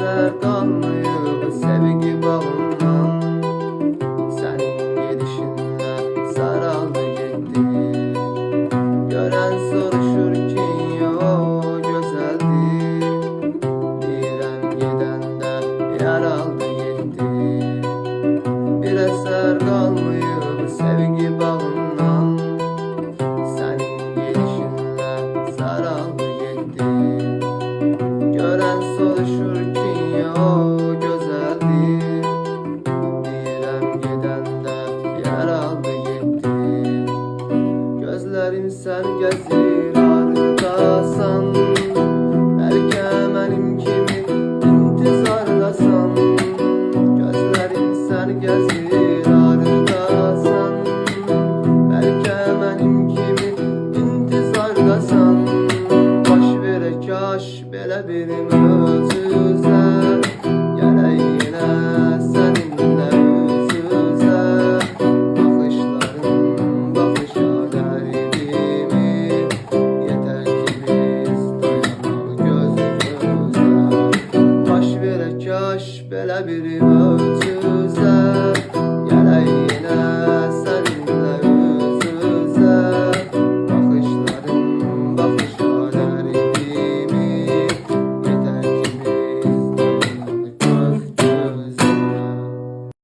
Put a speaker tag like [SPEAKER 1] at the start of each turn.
[SPEAKER 1] eser qalmayıb sevgi bağından. Sənin gedişinlə saraldı getdi. Görən soruşur ki, o gözəldir. Deyirəm gedəndə yar aldı getdi. Bir eser qalmayıb sevgi bağından. Sənin gedişinlə saraldı getdi. Görən soruşur ki, o gözəldir. Deyirəm gedəndə yar aldı getdi. Gözlərim sən gəzir ardasan. Bəlkə mənim kimi intizardasan. Gözlərim sən gəzir ardasan. Bəlkə mənim kimi intizardasan. Baş verə kaş belə bir möcüzə. Gələk yenə səninlə üz-üzə. Baxışların baxışa dərdimi. Yetər ki biz dayanaq gözümüzə. Baş verə kaş belə bir möcüzə.